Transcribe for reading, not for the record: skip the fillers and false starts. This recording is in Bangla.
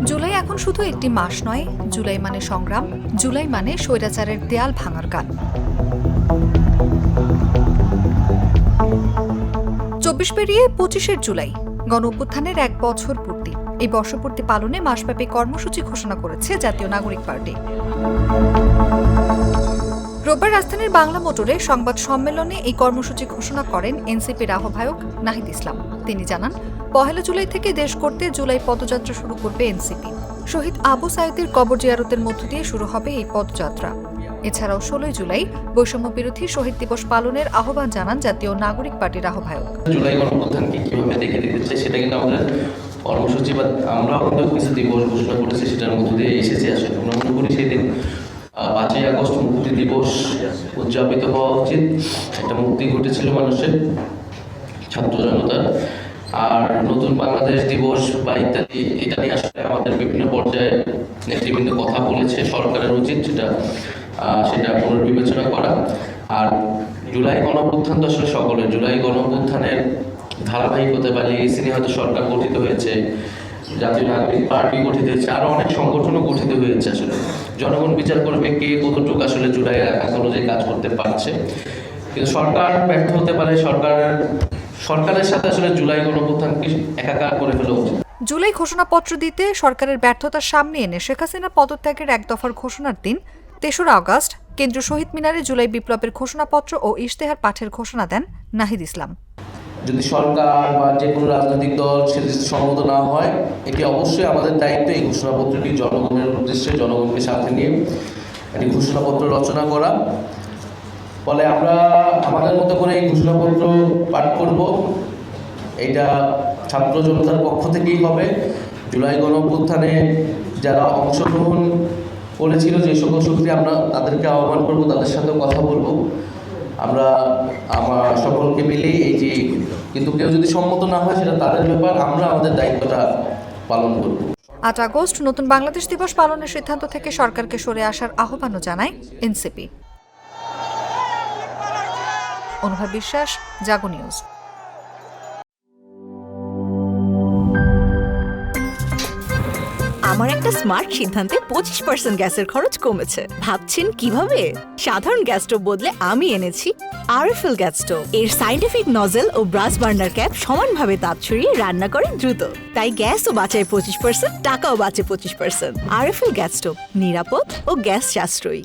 জুলাই এখন শুধু একটি মাস নয়, জুলাই মানে সংগ্রাম, জুলাই মানে স্বৈরাচারের দেয়াল ভাঙার গান। ২৪ পেরিয়ে ২৫ জুলাই, গণ অভ্যুত্থানের ১ বছর পূর্তি। এই বর্ষপূর্তি পালনে মাসব্যাপী কর্মসূচি ঘোষণা করেছে জাতীয় নাগরিক পার্টি। রোববার রাজধানীর বাংলা মোটরে সংবাদ সম্মেলনে এই কর্মসূচি ঘোষণা করেন এনসিপির আহ্বায়ক নাহিদ ইসলাম। তিনি জানান, ১ জুলাই থেকে দেশ করতে জুলাই পদযাত্রা শুরু করবে এনসিপি। শহীদ আবু সাঈদের কবর জিয়ারতের মধ্য দিয়ে শুরু হবে এই পদযাত্রা। এছাড়াও ১৬ জুলাই বৈষম্য বিরোধী শহীদ দিবস পালনের আহ্বান জানান জাতীয় নাগরিক পার্টির আহ্বায়ক। জুলাই গণঅভ্যুত্থানকে কিভাবে দেখে দিতে সেটা কিন্তু আমাদের কর্মসূচি বা আমরা আমাদের কিছু দিবস ঘোষণা করেছি, সেটার মধ্য দিয়ে এসেছে। আসলে আমরা মনে করি সেই দিন ৫ই আগস্ট মুক্তি দিবস উদযাপিত হওয়া উচিত। একটা মুক্তি ঘটেছিল মানুষের, ছাত্র জনতার। আর নতুন বাংলাদেশ দিবস বা ইত্যাদি, এটা নিয়ে আসলে আমাদের বিভিন্ন পর্যায়ে নেতৃবৃন্দ কথা বলেছে। সরকারের উচিত সেটা পুনর্বিবেচনা করা। আর জুলাই গণঅভ্যুত্থান তো আসলে সকলের। জুলাই গণঅভ্যুত্থানের ধারাবাহিকতা বা লেগেসি নিয়ে হয়তো সরকার গঠিত হয়েছে, জাতীয় নাগরিক পার্টি গঠিত হয়েছে, আরো অনেক সংগঠনও গঠিত হয়েছে। আসলে জনগণ বিচার করবে কে কতটুকু আসলে জুলাই অনুযায়ী কাজ করতে পারছে। কিন্তু সরকার ব্যর্থ হতে পারে। সরকারের সাথে আসলে জুলাই গণঅভ্যুত্থানকে একাকার করে ফেলা উচিত। জুলাই ঘোষণাপত্র দিতে সরকারের ব্যর্থতার সামনে এনে শেখ হাসিনা পদত্যাগের ১ দফার ঘোষণার দিন ৩রা আগস্ট কেন্দ্রীয় শহীদ মিনারে জুলাই বিপ্লবের ঘোষণাপত্র ও ইশতেহার পাঠের ঘোষণা দেন নাহিদ ইসলাম। যদি সরকার বা যে কোনো রাজনৈতিক দল সেটি সম্মত না হয়, এটি অবশ্যই আমাদের দায়িত্ব এই ঘোষণাপত্রটি জনগণের উদ্দেশ্যে, জনগণকে সাথে নিয়ে একটি ঘোষণাপত্র রচনা করা। ফলে আমরা আমাদের মতো করে এই ঘোষণাপত্র পাঠ করব। এটা ছাত্র জনতার পক্ষ থেকেই হবে। জুলাই গণঅভ্যুত্থানে যারা অংশগ্রহণ করেছিল, যে সকল শক্তি, আমরা তাদেরকে আহ্বান করব, তাদের সাথেও কথা বলবো। আমরা সকলকে মিলেই এই যে, কিন্তু কেউ যদি সম্মত না হয় সেটা তাদের ব্যাপার, আমরা আমাদের দায়িত্বটা পালন করব। ৮ আগস্ট নতুন বাংলাদেশ দিবস পালনের সিদ্ধান্ত থেকে সরকারকে সরে আসার আহ্বানও জানায় এনসিপি। অনুভব বিশ্বাস, জাগো নিউজ। আমার একটা স্মার্ট সিদ্ধান্তে 25% গ্যাসের খরচ কমেছে। ভাবছেন কিভাবে? সাধারণ গ্যাস স্টোভ বদলে আমি এনেছি আরএফএল গ্যাস স্টোভ। এর সাইন্টিফিক নজল ও ব্রাস বার্নার ক্যাপ সমানভাবে তাপ ছড়িয়ে রান্না করে দ্রুত। তাই গ্যাসও বাঁচায় 25%, টাকাও বাঁচে 25%। আরএফএল গ্যাস স্টোভ নিরাপদ ও গ্যাস সাশ্রয়ী।